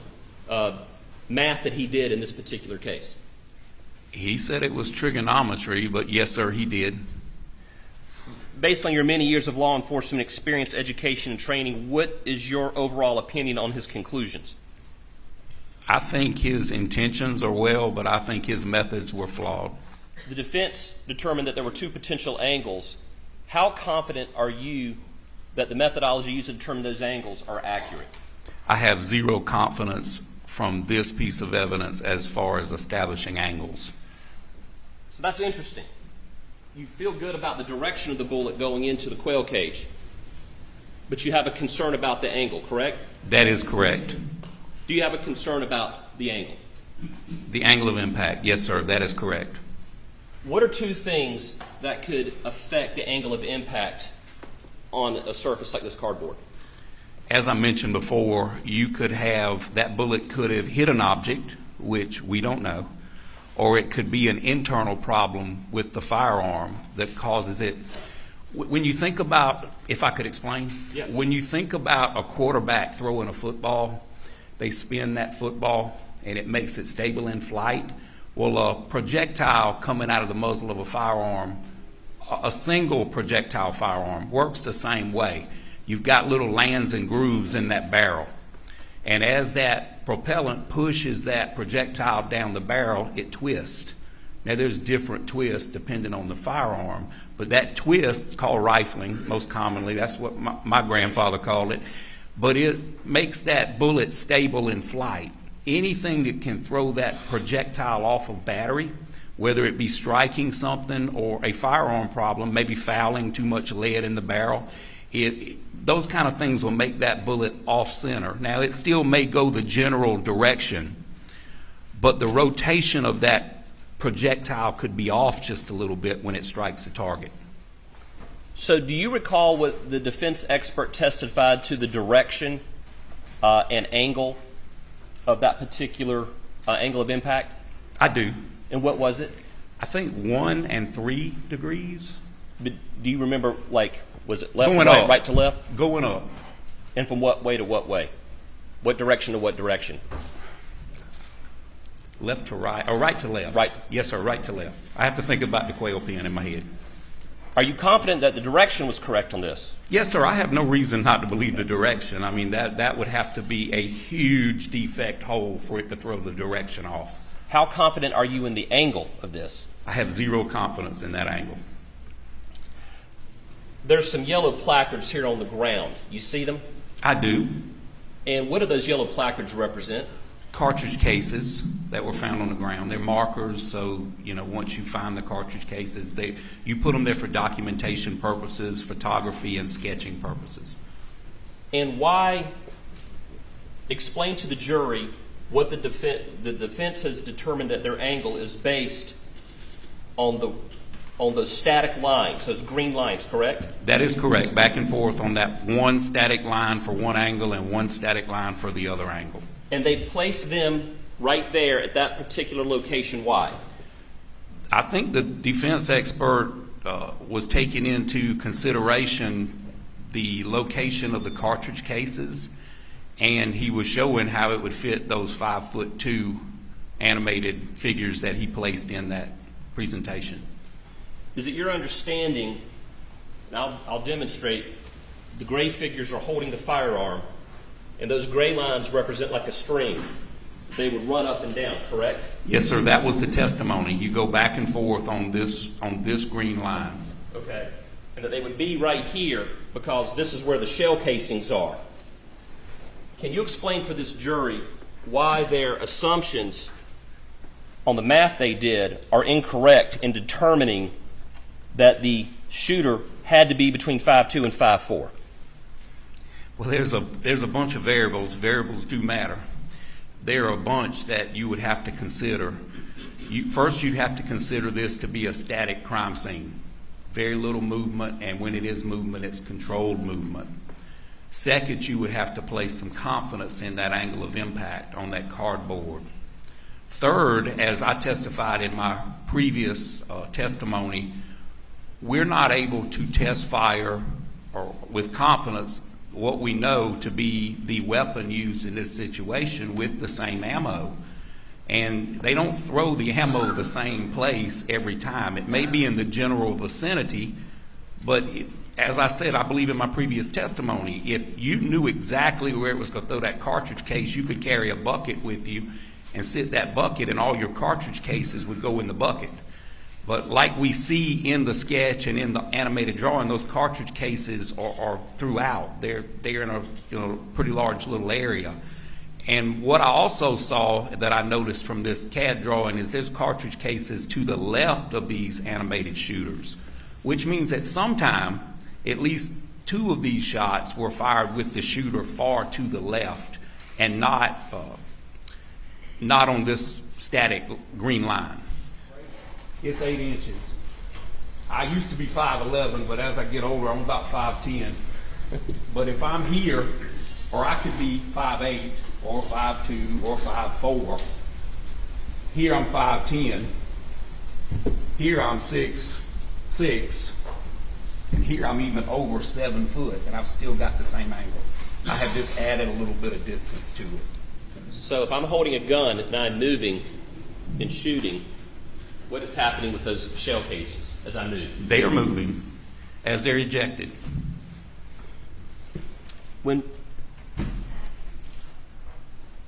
math that he did in this particular case? He said it was trigonometry, but yes, sir, he did. Based on your many years of law enforcement experience, education, and training, what is your overall opinion on his conclusions? I think his intentions are well, but I think his methods were flawed. The defense determined that there were two potential angles. How confident are you that the methodology used to determine those angles are accurate? I have zero confidence from this piece of evidence as far as establishing angles. So that's interesting. You feel good about the direction of the bullet going into the quail cage, but you have a concern about the angle, correct? That is correct. Do you have a concern about the angle? The angle of impact, yes, sir, that is correct. What are two things that could affect the angle of impact on a surface like this cardboard? As I mentioned before, you could have, that bullet could have hit an object, which we don't know, or it could be an internal problem with the firearm that causes it. When you think about, if I could explain, yes. When you think about a quarterback throwing a football, they spin that football and it makes it stable in flight. Well, a projectile coming out of the muzzle of a firearm, a single projectile firearm, works the same way. You've got little lands and grooves in that barrel. And as that propellant pushes that projectile down the barrel, it twists. Now, there's different twists depending on the firearm, but that twist, called rifling most commonly, that's what my grandfather called it, but it makes that bullet stable in flight. Anything that can throw that projectile off of battery, whether it be striking something or a firearm problem, maybe fouling too much lead in the barrel, those kind of things will make that bullet off center. Now, it still may go the general direction, but the rotation of that projectile could be off just a little bit when it strikes a target. So do you recall what the defense expert testified to the direction and angle of that particular angle of impact? I do. And what was it? I think 1 and 3 degrees. But do you remember, like, was it left Going to right, up. right to left? Going up. And from what way to what way? What direction to what direction? Left to right, or right to left. Right. Yes, sir, right to left. I have to think about the quail pen in my head. Are you confident that the direction was correct on this? Yes, sir, I have no reason not to believe the direction. I mean, that would have to be a huge defect hole for it to throw the direction off. How confident are you in the angle of this? I have zero confidence in that angle. There's some yellow placards here on the ground. You see them? I do. And what do those yellow placards represent? Cartridge cases that were found on the ground. They're markers, so once you find the cartridge cases, you put them there for documentation purposes, photography, and sketching purposes. And why? Explain to the jury what the defense has determined that their angle is based on those static lines, those green lines, correct? That is correct. Back and forth on that one static line for one angle and one static line for the other angle. And they placed them right there at that particular location. Why? I think the defense expert was taking into consideration the location of the cartridge cases, and he was showing how it would fit those 5'2" animated figures that he placed in that presentation. Is it your understanding, and I'll demonstrate, the gray figures are holding the firearm, and those gray lines represent like a string. They would run up and down, correct? Yes, sir, that was the testimony. You go back and forth on this green line. Okay. And that they would be right here because this is where the shell casings are. Can you explain for this jury why their assumptions on the math they did are incorrect in determining that the shooter had to be between 5'2" and 5'4"? Well, there's a bunch of variables. Variables do matter. There are a bunch that you would have to consider. First, you'd have to consider this to be a static crime scene. Very little movement, and when it is movement, it's controlled movement. Second, you would have to place some confidence in that angle of impact on that cardboard. Third, as I testified in my previous testimony, we're not able to test fire or with confidence what we know to be the weapon used in this situation with the same ammo. And they don't throw the ammo the same place every time. It may be in the general vicinity, but as I said, I believe in my previous testimony, if you knew exactly where it was going to throw that cartridge case, you could carry a bucket with you and sit that bucket, and all your cartridge cases would go in the bucket. But like we see in the sketch and in the animated drawing, those cartridge cases are throughout. They're in a pretty large little area. And what I also saw that I noticed from this CAD drawing is there's cartridge cases to the left of these animated shooters, which means that sometime at least 2 of these shots were fired with the shooter far to the left and not on this static green line. It's 8 inches. I used to be 5'11", but as I get older, I'm about 5'10". But if I'm here, or I could be 5'8", or 5'2", or 5'4". Here I'm 5'10". Here I'm 6'6", and here I'm even over 7 foot, and I've still got the same angle. I have just added a little bit of distance to it. So if I'm holding a gun and I'm moving and shooting, what is happening with those shell cases as I move? They are moving as they're ejected.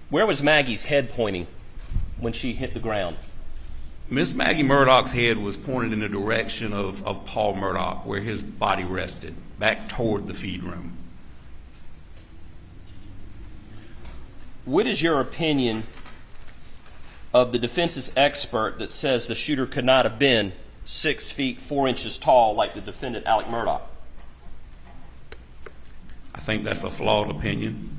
Where was Maggie's head pointing when she hit the ground? Miss Maggie Murdaugh's head was pointed in the direction of Paul Murdaugh, where his body rested, back toward the feed room. What is your opinion of the defense's expert that says the shooter could not have been 6 feet 4 inches tall like the defendant, Alex Murdaugh? I think that's a flawed opinion.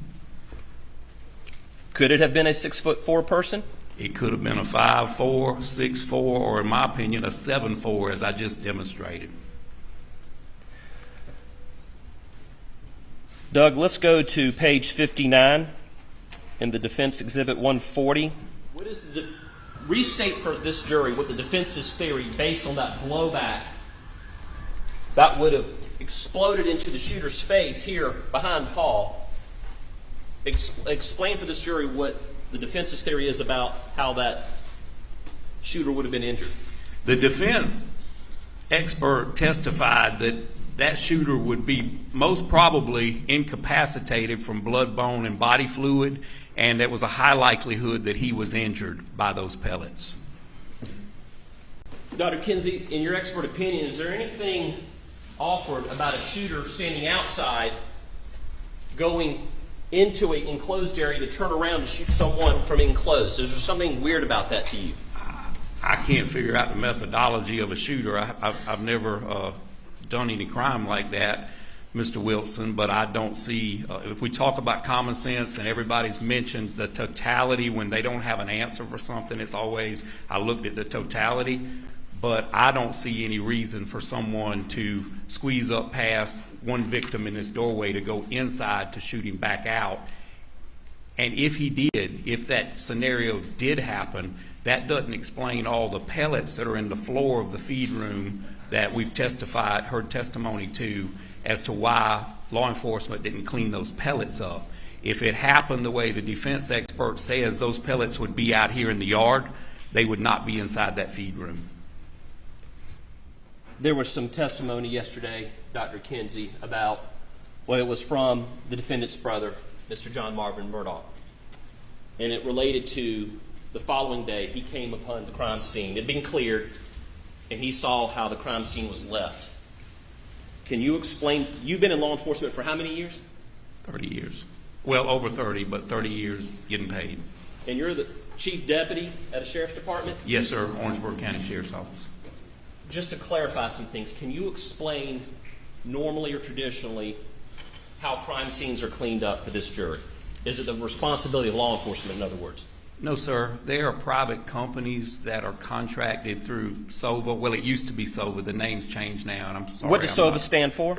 Could it have been a 6'4" person? It could have been a 5'4", 6'4", or in my opinion, a 7'4", as I just demonstrated. Doug, let's go to page 59 in the Defense Exhibit 140. What is restate for this jury what the defense's theory based on that blowback that would have exploded into the shooter's face here behind Paul. Explain for this jury what the defense's theory is about how that shooter would have been injured. The defense expert testified that that shooter would be most probably incapacitated from blood, bone, and body fluid, and there was a high likelihood that he was injured by those pellets. Dr. Kinsey, in your expert opinion, is there anything awkward about a shooter standing outside going into an enclosed area to turn around and shoot someone from enclosed? Is there something weird about that to you? I can't figure out the methodology of a shooter. I've never done any crime like that, Mr. Wilson, but I don't see, if we talk about common sense and everybody's mentioned the totality when they don't have an answer for something, it's always, I looked at the totality, but I don't see any reason for someone to squeeze up past one victim in this doorway to go inside to shoot him back out. And if he did, if that scenario did happen, that doesn't explain all the pellets that are in the floor of the feed room that we've heard testimony to as to why law enforcement didn't clean those pellets up. If it happened the way the defense expert says those pellets would be out here in the yard, they would not be inside that feed room. There was some testimony yesterday, Dr. Kinsey, about, well, it was from the defendant's brother, Mr. John Marvin Murdaugh. And it related to the following day, he came upon the crime scene. It had been cleared, and he saw how the crime scene was left. Can you explain, you've been in law enforcement for how many years? 30 years. Well, over 30, but 30 years getting paid. And you're the chief deputy at a sheriff's department? Yes, sir, Orangeburg County Sheriff's Office. Just to clarify some things, can you explain normally or traditionally how crime scenes are cleaned up for this jury? Is it the responsibility of law enforcement, in other words? No, sir. They are private companies that are contracted through SOVA. Well, it used to be SOVA. The name's changed now, and I'm sorry. What does SOVA stand for?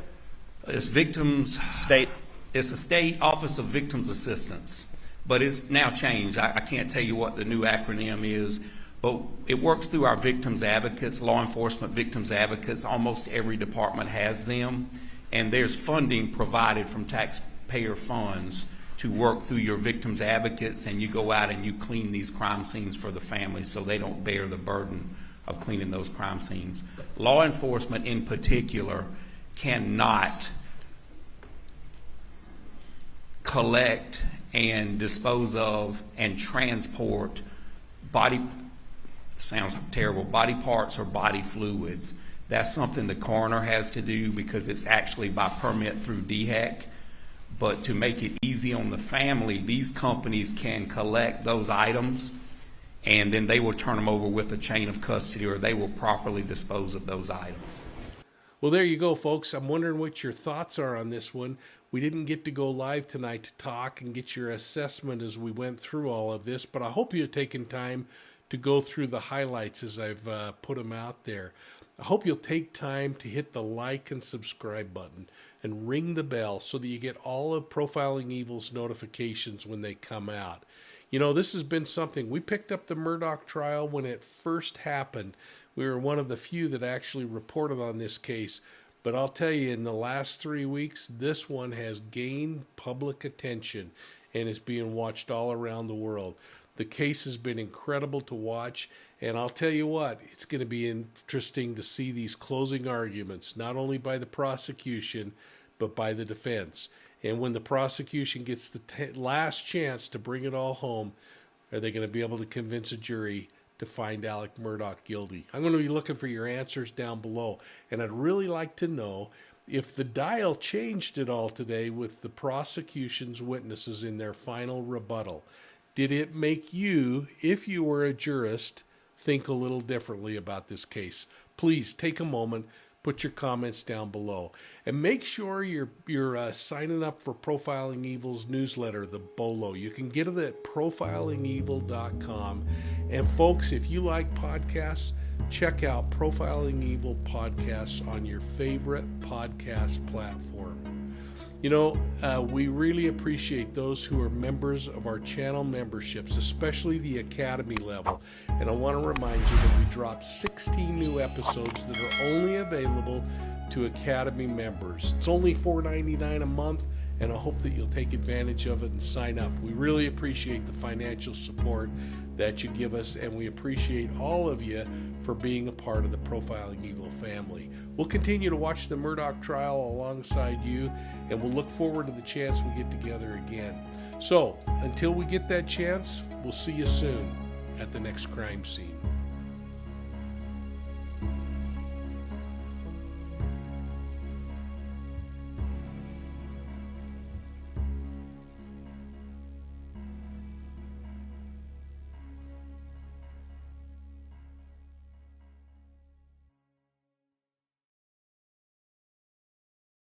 It's Victims... State? It's a State Office of Victims Assistance, but it's now changed. I can't tell you what the new acronym is, but it works through our victims advocates, law enforcement victims advocates. Almost every department has them, and there's funding provided from taxpayer funds to work through your victims advocates, and you go out and you clean these crime scenes for the families so they don't bear the burden of cleaning those crime scenes. Law enforcement in particular cannot collect and dispose of and transport body parts or body fluids. That's something the coroner has to do because it's actually by permit through DHEC. But to make it easy on the family, these companies can collect those items and then they will turn them over with a chain of custody, or they will properly dispose of those items. Well, there you go, folks. I'm wondering what your thoughts are on this one. We didn't get to go live tonight to talk and get your assessment as we went through all of this, but I hope you've taken time to go through the highlights as I've put them out there. I hope you'll take time to hit the like and subscribe button and ring the bell so that you get all of Profiling Evil's notifications when they come out. You know, this has been something. We picked up the Murdaugh trial when it first happened. We were one of the few that actually reported on this case. But I'll tell you, in the last 3 weeks, this one has gained public attention and is being watched all around the world. The case has been incredible to watch, and I'll tell you what, it's going to be interesting to see these closing arguments, not only by the prosecution, but by the defense. And when the prosecution gets the last chance to bring it all home, are they going to be able to convince a jury to find Alex Murdaugh guilty? I'm going to be looking for your answers down below, and I'd really like to know if the dial changed at all today with the prosecution's witnesses in their final rebuttal. Did it make you, if you were a jurist, think a little differently about this case? Please take a moment, put your comments down below, and make sure you're signing up for Profiling Evil's newsletter, the B.O.L.O. You can get it at profilingevil.com. And folks, if you like podcasts, check out Profiling Evil podcasts on your favorite podcast platform. You know, we really appreciate those who are members of our channel memberships, especially the Academy level. And I want to remind you that we dropped 16 new episodes that are only available to Academy members. It's only $4.99 a month, and I hope that you'll take advantage of it and sign up. We really appreciate the financial support that you give us, and we appreciate all of you for being a part of the Profiling Evil family. We'll continue to watch the Murdaugh trial alongside you, and we'll look forward to the chance we get together again. So, until we get that chance, we'll see you soon at the next crime scene.